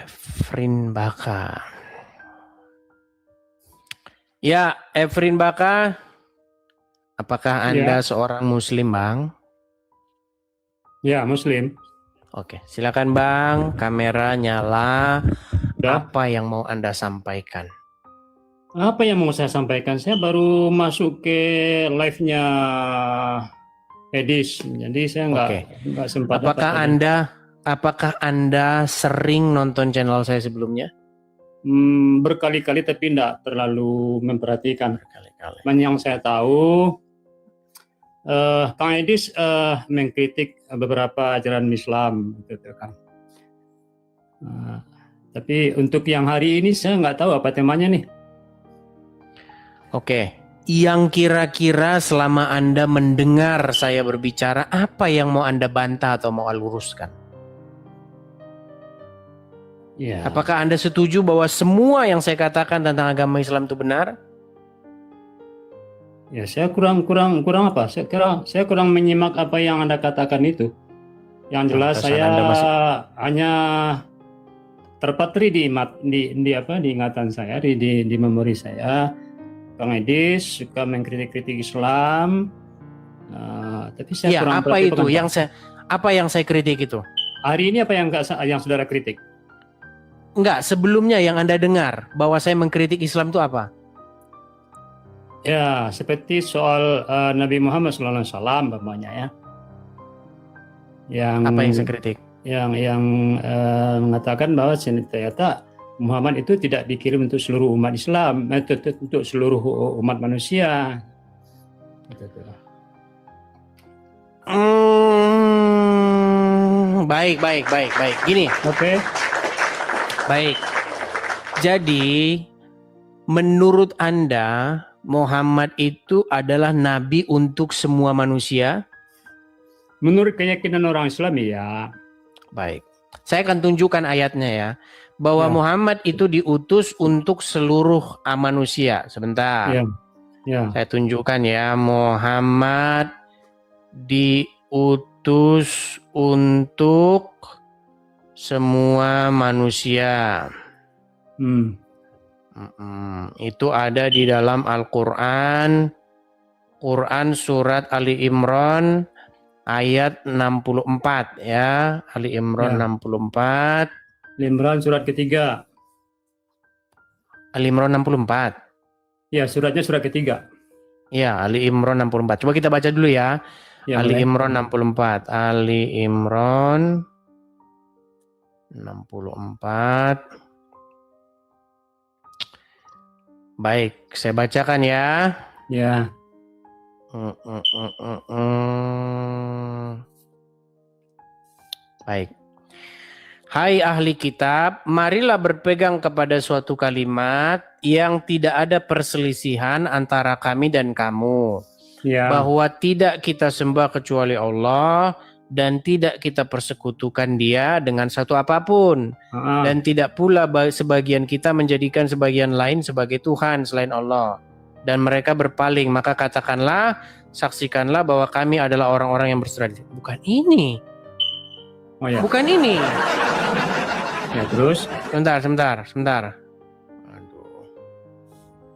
Efrin Baka. Ya, Efrin Baka, apakah Anda seorang Muslim, Bang? Ya, Muslim. Oke, silakan Bang, kamera nyala. Udah. Apa yang mau Anda sampaikan? Apa yang mau saya sampaikan? Saya baru masuk ke live-nya Edis, jadi saya nggak sempat. Apakah Anda sering nonton channel saya sebelumnya? Berkali-kali, tapi tidak terlalu memperhatikan. Berkali-kali. Yang saya tahu, Kang Edis mengkritik beberapa ajaran Islam, gitu kan. Tapi untuk yang hari ini saya nggak tahu apa temanya nih. Oke, yang kira-kira selama Anda mendengar saya berbicara, apa yang mau Anda bantah atau mau luruskan? Ya. Apakah Anda setuju bahwa semua yang saya katakan tentang agama Islam itu benar? Ya, saya kurang apa? Saya kurang menyimak apa yang Anda katakan itu. Yang jelas saya hanya terpatri di ingatan saya, di memori saya. Kang Edis suka mengkritik Islam. Tapi saya kurang apa itu yang saya kritik itu? Hari ini apa yang saudara kritik? Enggak, sebelumnya yang Anda dengar bahwa saya mengkritik Islam itu apa? Ya, seperti soal Nabi Muhammad SAW, umpamanya ya. Apa yang saya kritik? Yang mengatakan bahwa ternyata Muhammad itu tidak dikirim untuk seluruh umat Islam, untuk seluruh umat manusia. Baik. Gini. Oke. Baik. Jadi, menurut Anda, Muhammad itu adalah nabi untuk semua manusia? Menurut keyakinan orang Islam, ya. Baik. Saya akan tunjukkan ayatnya ya. Bahwa Muhammad itu diutus untuk seluruh manusia. Sebentar. Ya. Saya tunjukkan ya. Muhammad diutus untuk semua manusia. Itu ada di dalam Al-Quran. Quran surat Ali Imran ayat 64 ya. Ali Imran 64. Ali Imran surat ketiga. Ali Imran 64. Ya, suratnya surat ketiga. Ya, Ali Imran 64. Coba kita baca dulu ya. Ali Imran 64. Ali Imran 64. Baik, saya bacakan ya. Ya. Baik. Hai ahli kitab, marilah berpegang kepada suatu kalimat yang tidak ada perselisihan antara kami dan kamu. Ya. Bahwa tidak kita sembah kecuali Allah dan tidak kita persekutukan Dia dengan satu apapun. Dan tidak pula sebagian kita menjadikan sebagian lain sebagai Tuhan selain Allah. Dan mereka berpaling, maka katakanlah, saksikanlah bahwa kami adalah orang-orang yang berserah. Bukan ini. Oh ya. Bukan ini. Ya, terus? Sebentar. Aduh.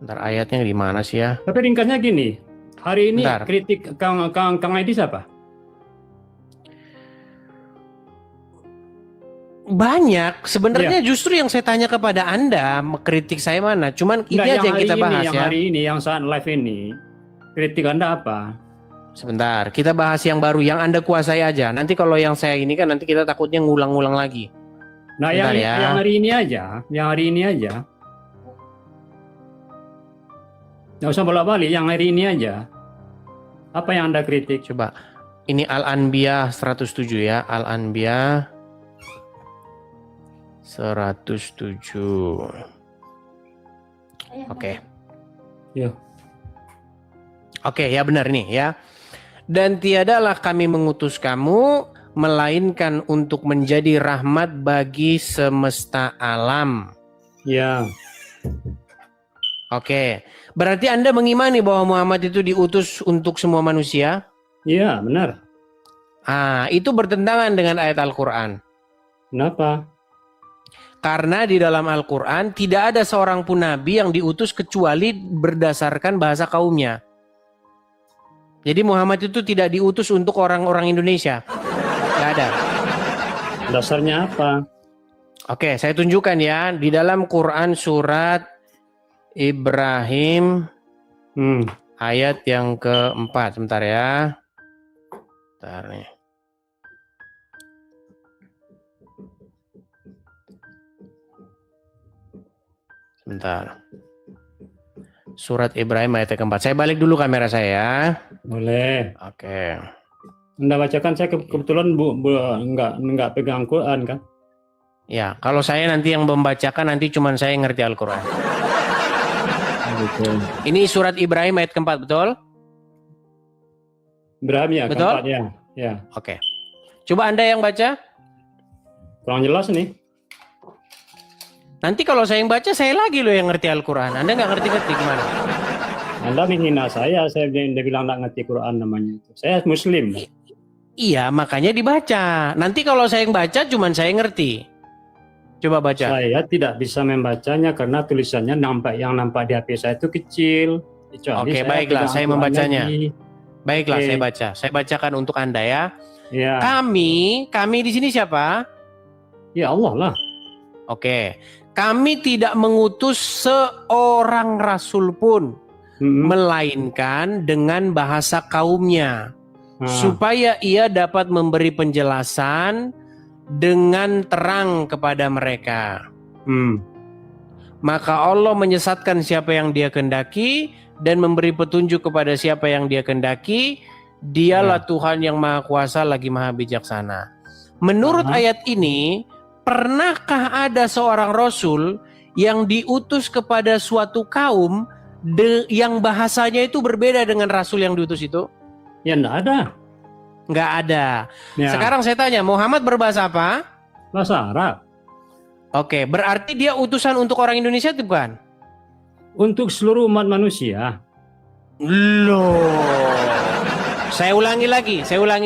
Bentar, ayatnya di mana sih ya? Tapi ringkasnya gini. Hari ini kritik Kang Edis apa? Banyak. Sebenarnya justru yang saya tanya kepada Anda, kritik saya mana? Cuman ini aja yang kita bahas ya. Yang hari ini, yang saat live ini, kritik Anda apa? Sebentar, kita bahas yang baru, yang Anda kuasai aja. Nanti kalau yang saya ini kan nanti kita takutnya ngulang-ngulang lagi. Nah, yang hari ini aja, Nggak usah bolak-balik, yang hari ini aja. Apa yang Anda kritik? Coba, ini Al-Anbiya 107 ya, Al-Anbiya 107. Oke. Ya. Oke, ya benar nih ya. Dan tiadalah kami mengutus kamu, melainkan untuk menjadi rahmat bagi semesta alam. Ya. Oke, berarti Anda mengimani bahwa Muhammad itu diutus untuk semua manusia? Iya, benar. Itu bertentangan dengan ayat Al-Quran. Kenapa? Karena di dalam Al-Quran tidak ada seorang pun nabi yang diutus kecuali berdasarkan bahasa kaumnya. Jadi Muhammad itu tidak diutus untuk orang-orang Indonesia. Nggak ada. Dasarnya apa? Oke, saya tunjukkan ya. Di dalam Quran surat Ibrahim ayat yang keempat. Sebentar ya. Bentar nih. Sebentar. Surat Ibrahim ayat yang keempat. Saya balik dulu kamera saya ya. Boleh. Oke. Anda bacakan, saya kebetulan nggak pegang Quran kan? Ya, kalau saya nanti yang membacakan nanti cuman saya yang ngerti Al-Quran. Betul. Ini surat Ibrahim ayat keempat, betul? Ibrahim ya, Betul? keempat ya. Ya. Oke. Coba Anda yang baca. Kurang jelas nih. Nanti kalau saya yang baca, saya lagi loh yang ngerti Al-Quran. Anda nggak ngerti-ngerti gimana? Anda menghina saya dia bilang nggak ngerti Quran namanya itu. Saya Muslim. Iya, makanya dibaca. Nanti kalau saya yang baca, cuman saya yang ngerti. Coba baca. Saya tidak bisa membacanya karena tulisannya yang nampak di HP saya itu kecil. Oke, baiklah, saya membacanya. Baiklah, Oke. saya baca. Saya bacakan untuk Anda ya. Ya. Kami di sini siapa? Ya Allah lah. Oke. Kami tidak mengutus seorang rasul pun, melainkan dengan bahasa kaumnya, supaya ia dapat memberi penjelasan dengan terang kepada mereka. Maka Allah menyesatkan siapa yang Dia kehendaki dan memberi petunjuk kepada siapa yang Dia kehendaki. Dialah Tuhan yang Maha Kuasa lagi Maha Bijaksana. Menurut ayat ini, pernahkah ada seorang rasul yang diutus kepada suatu kaum yang bahasanya itu berbeda dengan rasul yang diutus itu? Ya enggak ada. Nggak ada. Ya. Sekarang saya tanya, Muhammad berbahasa apa? Bahasa Arab. Oke, berarti dia utusan untuk orang Indonesia itu bukan? Untuk seluruh umat manusia. Loh. Saya ulangi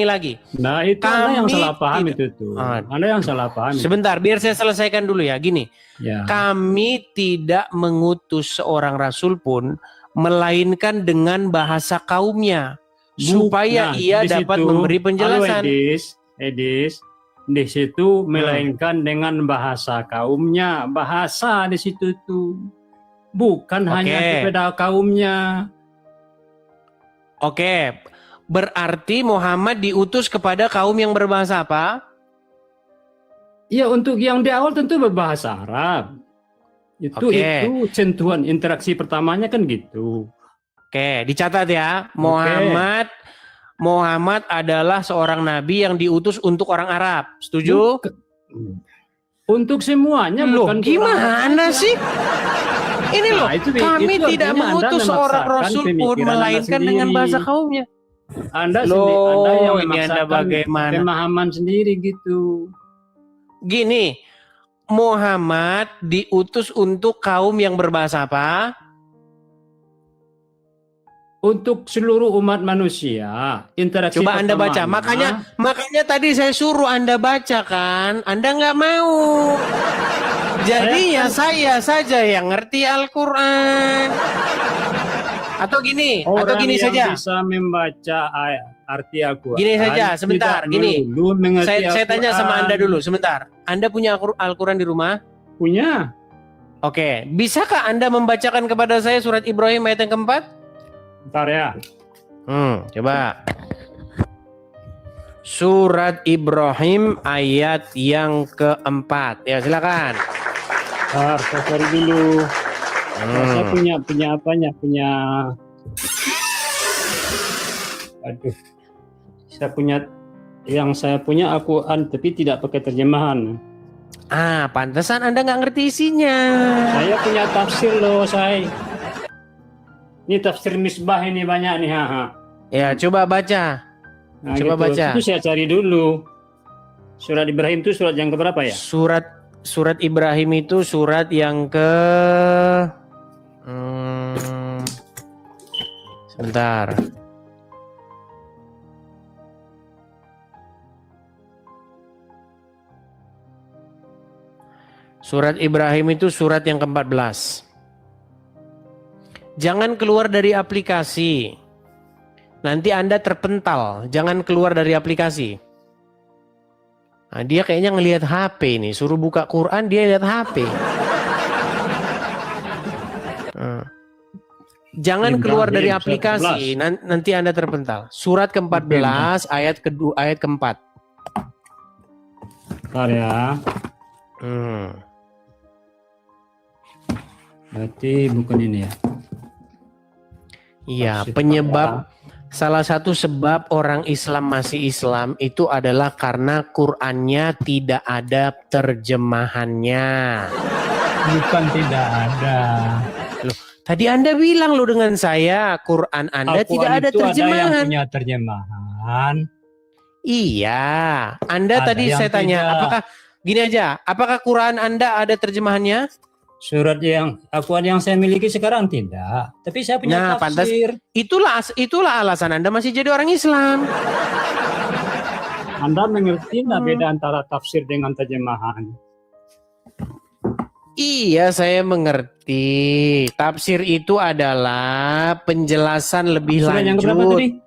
lagi. Nah, itu Anda yang salah paham itu tuh. Anda yang salah paham. Sebentar, biar saya selesaikan dulu ya. Gini, kami tidak mengutus seorang rasul pun, melainkan dengan bahasa kaumnya. Supaya ia dapat memberi penjelasan. Edis, di situ melainkan dengan bahasa kaumnya, bahasa di situ tuh, bukan hanya kepada kaumnya. Oke, berarti Muhammad diutus kepada kaum yang berbahasa apa? Ya, untuk yang di awal tentu berbahasa Arab. Itu sentuhan interaksi pertamanya kan gitu. Oke, dicatat ya. Muhammad adalah seorang nabi yang diutus untuk orang Arab. Setuju? Untuk semuanya. Loh, gimana sih? Ini loh, kami tidak mengutus seorang rasul pun, melainkan dengan bahasa kaumnya. Anda yang memaksakan pemahaman sendiri gitu. Gini, Muhammad diutus untuk kaum yang berbahasa apa? Untuk seluruh umat manusia, interaksi. Coba Anda baca. Makanya tadi saya suruh Anda baca kan. Anda nggak mau. Jadi saya saja yang ngerti Al-Quran. Atau gini saja. Bisa membaca arti Al-Quran. Gini saja, sebentar. Gini. Saya tanya sama Anda dulu, sebentar. Anda punya Al-Quran di rumah? Punya. Oke. Bisakah Anda membacakan kepada saya surat Ibrahim ayat yang keempat? Bentar ya. Coba. Surat Ibrahim ayat yang keempat. Ya, silakan. Saya cari dulu. Saya punya apanya? Aduh. Saya punya Al-Quran tapi tidak pakai terjemahan. Pantesan Anda nggak ngerti isinya. Saya punya tafsir loh, Ini tafsir Misbah ini banyak nih, Ya, coba baca. Coba baca. Itu saya cari dulu. Surat Ibrahim itu surat yang keberapa ya? Surat Ibrahim itu surat yang ke sebentar. Surat Ibrahim itu surat yang ke-14. Jangan keluar dari aplikasi. Nanti Anda terpental. Jangan keluar dari aplikasi. Nah, dia kayaknya ngelihat HP nih. Suruh buka Quran, dia lihat HP. Jangan keluar dari aplikasi. Nanti Anda terpental. Surat ke-14 ayat kedua, ayat ke-4. Bentar ya. Berarti bukan ini ya. Iya, penyebab salah satu sebab orang Islam masih Islam itu adalah karena Qur'annya tidak ada terjemahannya. Bukan tidak ada. Loh, tadi Anda bilang loh dengan saya, Quran Anda tidak ada terjemahan. Ada yang punya terjemahan. Iya, Anda Ada tadi yang saya tanya, tidak. apakah gini aja, apakah Quran Anda ada terjemahannya? Surat yang Al-Quran yang saya miliki sekarang tidak, tapi saya punya tafsir. Itulah alasan Anda masih jadi orang Islam. Anda mengerti nggak beda antara tafsir dengan terjemahan? Iya, saya mengerti. Tafsir itu adalah penjelasan lebih Surat yang keberapa lanjut. tadi?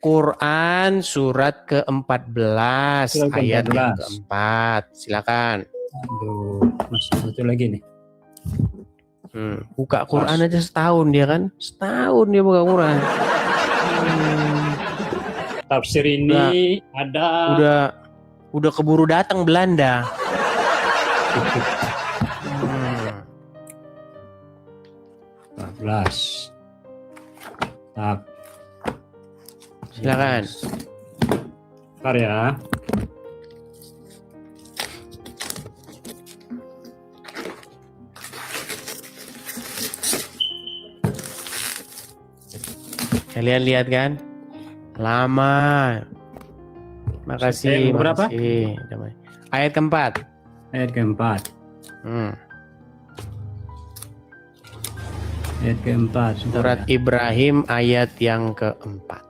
Quran surat ke-14 Surat ayat ke-14. yang keempat. Silakan. Aduh, masih satu lagi nih. Buka Quran aja setahun dia kan? Setahun dia buka Quran. Tafsir ini Udah keburu datang Belanda. Hmm. 14. Tak. Silakan. Bentar ya. Kalian lihat kan? Lama. Makasih. Berapa? Makasih. Ayat keempat. Ayat keempat. Ayat keempat. Surat Ibrahim ayat yang keempat.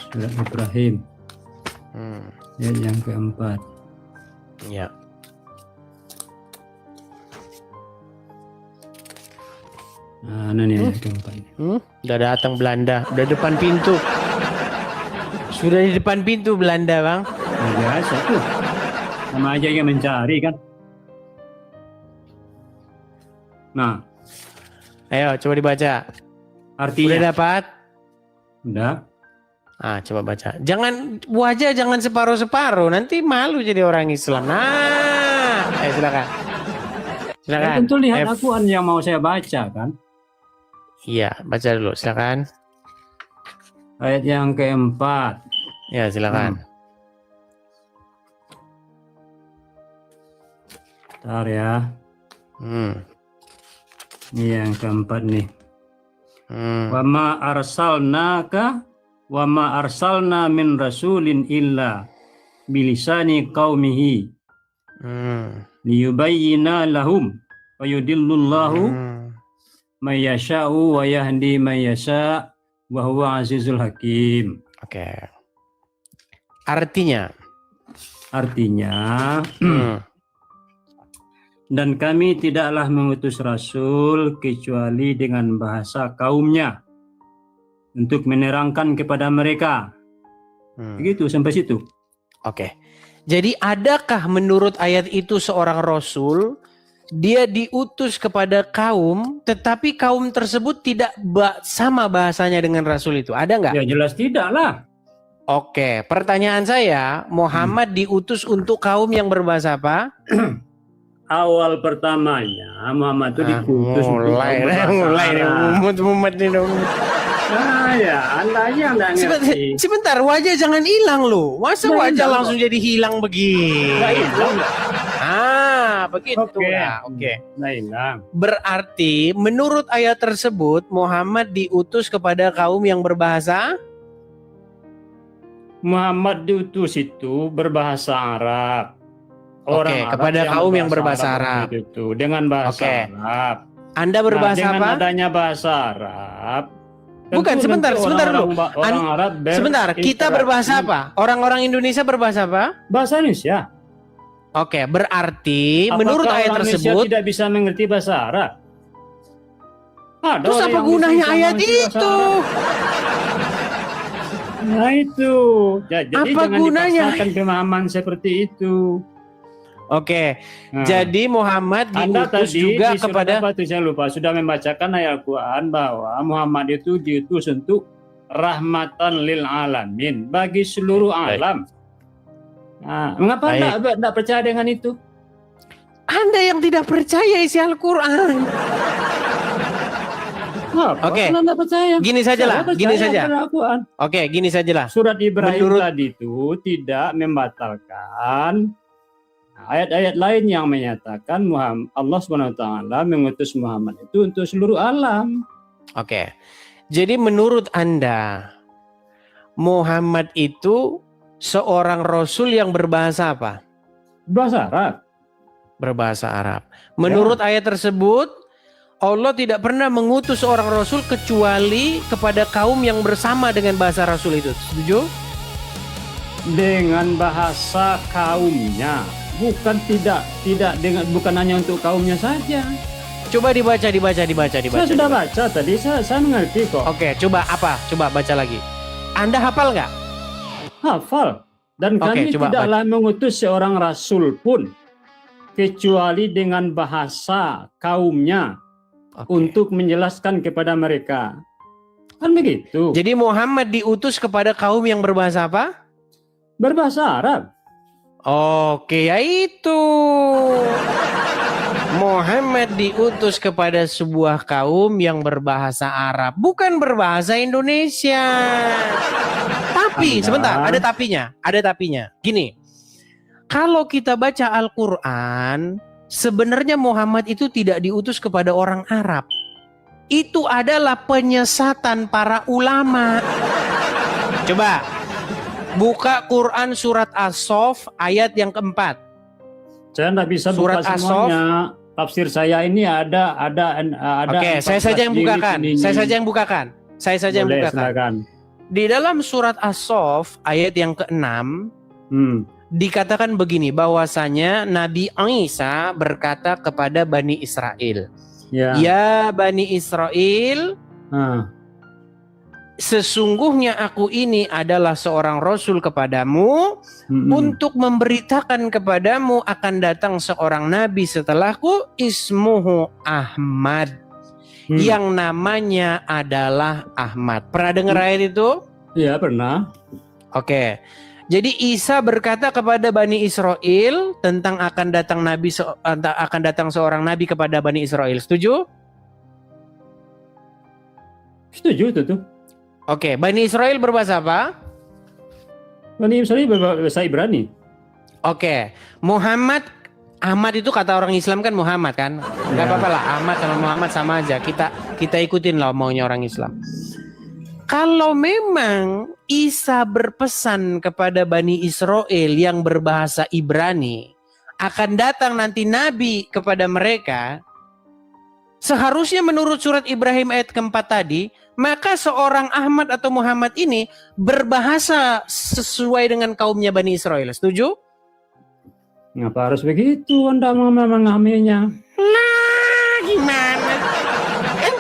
Surat Ibrahim. Ayat yang keempat. Ya. Nah, ini ayat keempat. Udah datang Belanda, udah depan pintu. Sudah di depan pintu Belanda, Bang. Nah, biasa tuh. Sama aja yang mencari kan. Nah, Ayo coba dibaca. artinya Udah dapat? udah. Coba baca. Jangan wajah jangan separuh-separuh, nanti malu jadi orang Islam. Nah, silakan. Silakan. Ya, tentu lihat Al-Quran yang mau saya baca kan. Iya, baca dulu, silakan. Ayat yang keempat. Ya, silakan. Bentar ya. Ini yang keempat nih. Wa ma arsalna min rasulin illa bilisani qaumihi liyubayyina lahum wa yudillullahu may yasha'u wa yahdi may yasha' wa huwa azizul hakim. Oke. Artinya dan kami tidaklah mengutus rasul kecuali dengan bahasa kaumnya untuk menerangkan kepada mereka. Begitu sampai situ. Oke. Jadi adakah menurut ayat itu seorang rasul dia diutus kepada kaum tetapi kaum tersebut tidak sama bahasanya dengan rasul itu? Ada nggak? Ya jelas tidak lah. Oke, pertanyaan saya, Muhammad diutus untuk kaum yang berbahasa apa? Awal pertamanya Muhammad itu dikutus mulai mumet nih dong. Ya, Anda aja nggak ngerti. Sebentar, wajah jangan hilang loh. Masa wajah langsung jadi hilang begini? Nggak hilang. Begitu. Oke. Nggak hilang. Berarti menurut ayat tersebut Muhammad diutus kepada kaum yang berbahasa? Muhammad diutus itu berbahasa Arab. Oke, kepada kaum yang berbahasa Arab. Itu dengan bahasa Arab. Anda berbahasa dengan apa? Dengan adanya bahasa Arab. Bukan, sebentar dulu. Arab sebentar, kita berbahasa apa? Orang-orang Indonesia berbahasa apa? Bahasa Indonesia. Oke, berarti menurut Apakah ayat orang Indonesia tersebut, tidak bisa mengerti bahasa Arab? Ada terus orang apa yang gunanya bisa ayat mengerti bahasa itu? Arab. Nah itu, jadi Apa jangan gunanya? dipaksakan pemahaman seperti itu. Oke, Nah, jadi Muhammad Anda diutus tadi juga di surat kepada apa itu saya lupa, sudah membacakan ayat Al-Quran bahwa Muhammad itu diutus untuk rahmatan lil alamin, bagi seluruh Baik. alam. Nah, mengapa Baik. Anda percaya dengan itu? Anda yang tidak percaya isi Al-Quran. Oke. Anda percaya? Gini sajalah, Saya gini percaya saja. pada Al-Quran. Oke, gini sajalah. Surat Ibrahim Menurut- tadi itu tidak membatalkan ayat-ayat lain yang menyatakan Allah SWT mengutus Muhammad itu untuk seluruh alam. Oke. Jadi menurut Anda, Muhammad itu seorang rasul yang berbahasa apa? Bahasa Arab. Berbahasa Arab. Menurut ayat tersebut, Allah tidak pernah mengutus seorang rasul kecuali kepada kaum yang bersama dengan bahasa rasul itu. Setuju? Dengan bahasa kaumnya, bukan bukan hanya untuk kaumnya saja. Coba dibaca. Saya sudah baca tadi, saya mengerti kok. Oke, coba apa? Coba baca lagi. Anda hafal nggak? Hafal. Dan Oke, kami coba tidaklah mengutus seorang rasul pun kecuali dengan bahasa kaumnya Oke. untuk menjelaskan kepada mereka. Kan begitu. Jadi Muhammad diutus kepada kaum yang berbahasa apa? Berbahasa Arab. Oke, ya itu. Muhammad diutus kepada sebuah kaum yang berbahasa Arab, bukan berbahasa Indonesia. Tapi, sebentar, ada tapinya. Gini, kalau kita baca Al-Quran, sebenarnya Muhammad itu tidak diutus kepada orang Arab. Itu adalah penyesatan para ulama. Coba, buka Quran surat As-Saff ayat yang keempat. Saya tidak bisa Surat buka semuanya. Tafsir saya ini ada. Oke, saya saja yang bukakan. Saya saja yang bukakan. Silakan. Di dalam surat As-Saff ayat yang ke-6 dikatakan begini, bahwasanya Nabi Isa berkata kepada Bani Israel, Ya Bani Israel, sesungguhnya aku ini adalah seorang rasul kepadamu untuk memberitakan kepadamu akan datang seorang nabi setelahku, ismuhu Ahmad, yang namanya adalah Ahmad. Pernah dengar ayat itu? Iya, pernah. Oke. Jadi Isa berkata kepada Bani Israel tentang akan datang seorang nabi kepada Bani Israel. Setuju? Setuju itu. Oke, Bani Israel berbahasa apa? Bani Israel berbahasa Ibrani. Oke, Ahmad itu kata orang Islam kan Muhammad kan? Gak apa-apa lah, Ahmad sama Muhammad sama aja. Kita ikutin lah maunya orang Islam. Kalau memang Isa berpesan kepada Bani Israel yang berbahasa Ibrani, akan datang nanti Nabi kepada mereka, seharusnya menurut surat Ibrahim ayat keempat tadi, maka seorang Ahmad atau Muhammad ini berbahasa sesuai dengan kaumnya Bani Israel. Setuju? Ngapa harus begitu Anda memahaminya? Nah, gimana?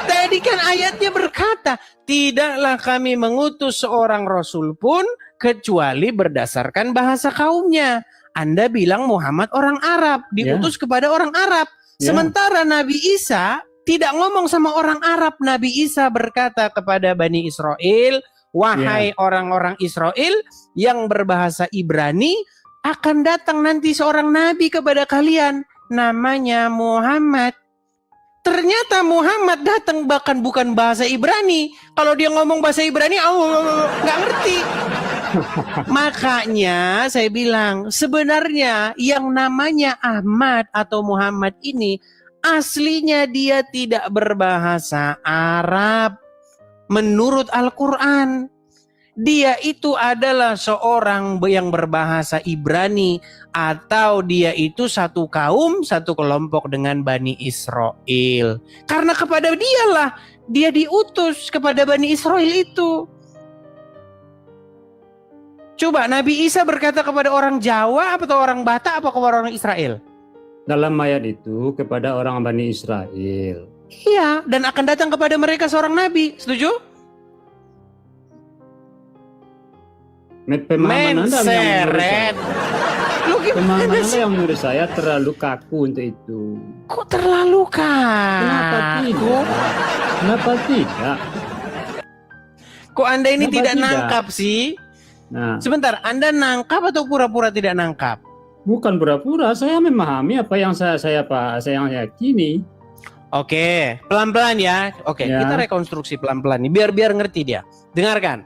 Tadi kan ayatnya berkata, tidaklah kami mengutus seorang rasul pun kecuali berdasarkan bahasa kaumnya. Anda bilang Muhammad orang Arab, diutus kepada orang Arab. Sementara Nabi Isa tidak ngomong sama orang Arab. Nabi Isa berkata kepada Bani Israel, wahai orang-orang Israel yang berbahasa Ibrani, akan datang nanti seorang nabi kepada kalian, namanya Muhammad. Ternyata Muhammad datang bahkan bukan bahasa Ibrani. Kalau dia ngomong bahasa Ibrani, nggak ngerti. Makanya saya bilang, sebenarnya yang namanya Ahmad atau Muhammad ini aslinya dia tidak berbahasa Arab. Menurut Al-Quran, dia itu adalah seorang yang berbahasa Ibrani, atau dia itu satu kaum, satu kelompok dengan Bani Israel. Karena kepada dialah dia diutus kepada Bani Israel itu. Coba Nabi Isa berkata kepada orang Jawa atau orang Batak apa kepada orang Israel? Dalam ayat itu kepada orang Bani Israel. Iya, dan akan datang kepada mereka seorang nabi. Setuju? Pemahaman Anda Menseret. Lu pemahaman gimana Anda sih? yang menurut saya terlalu kaku untuk itu. Kok terlalu Kenapa kaku? tidak? Kenapa tidak? Kok Anda ini Kenapa tidak tidak? nangkap sih? Nah, Sebentar, Anda nangkap atau pura-pura tidak nangkap? bukan pura-pura, saya memahami apa yang saya yakini. Oke, pelan-pelan ya. Oke, Ya. kita rekonstruksi pelan-pelan nih, biar ngerti dia. Dengarkan.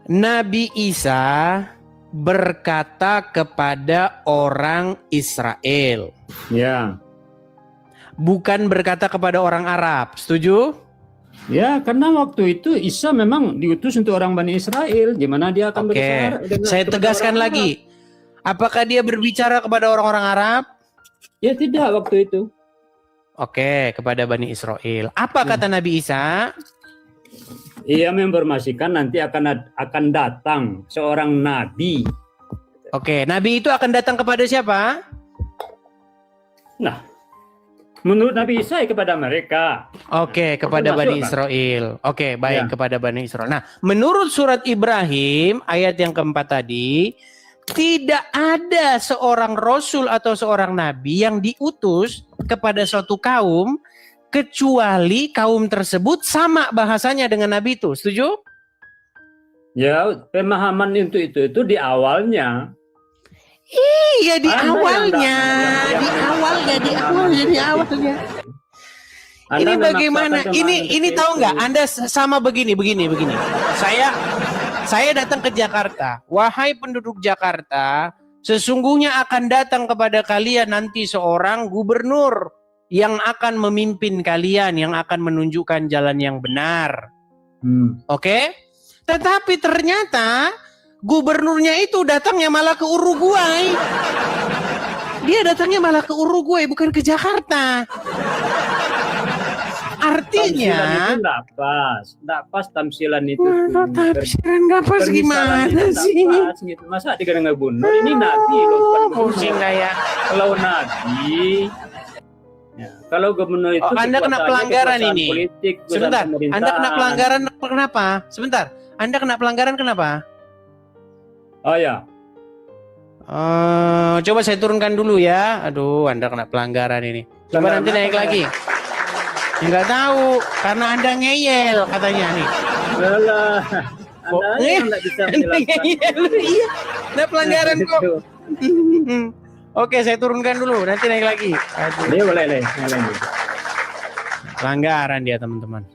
Nabi Isa berkata kepada orang Israel, Ya. bukan berkata kepada orang Arab. Setuju? Ya, karena waktu itu Isa memang diutus untuk orang Bani Israel. Gimana dia akan Oke, berbicara dengan saya kepada tegaskan orang lagi. Apakah dia berbicara kepada orang-orang Arab? Arab? Ya tidak waktu itu. Oke, kepada Bani Israel. Apa kata Nabi Isa? Ia menginformasikan nanti akan datang seorang nabi. Oke, Nabi itu akan datang kepada siapa? Nah, menurut Nabi Isa kepada mereka. Oke, kepada Masuk, Bani Pak. Israel. Oke, baik, Ya. kepada Bani Israel. Nah, menurut surat Ibrahim ayat yang keempat tadi, tidak ada seorang rasul atau seorang nabi yang diutus kepada suatu kaum kecuali kaum tersebut sama bahasanya dengan nabi itu. Setuju? Ya, pemahaman untuk itu di awalnya. Iya, di Anda yang awalnya. yang- Di awalnya. Anda Ini memaksakan bagaimana? pemahaman Ini seperti tahu itu. nggak? Anda sama begini. Saya datang ke Jakarta. Wahai penduduk Jakarta, sesungguhnya akan datang kepada kalian nanti seorang gubernur yang akan memimpin kalian, yang akan menunjukkan jalan yang benar. Oke? Tetapi ternyata gubernurnya itu datangnya malah ke Uruguay. Dia datangnya malah ke Uruguay, bukan ke Jakarta. Artinya, Tamsilan itu nggak pas tamsilan itu. tafsiran nggak pas Permisalan gimana itu nggak sih? pas gitu. Masa dikira ngebunuh? Ini nabi loh, bukan Oh, gubernur. pusing kayak. Kalau nabi, ya, kalau gubernur itu Oh, Anda kena kekuasaannya pelanggaran kekuasaan ini. politik, kekuasaan Sebentar, pemerintahan. Anda kena pelanggaran kenapa? Sebentar, Anda kena pelanggaran kenapa? Oh ya, Coba saya turunkan dulu ya. Aduh, Anda kena pelanggaran ini. Coba Pelanggaran nanti naik apa, lagi. Enggak tahu, karena Anda ngeyel katanya nih. Alah, Kok- Anda yang nggak bisa Anda menjelaskan. ngeyel, iya. Ada pelanggaran kok. Itu. Oke, saya turunkan dulu, nanti naik lagi. Aduh. Boleh. Pelanggaran dia, teman-teman.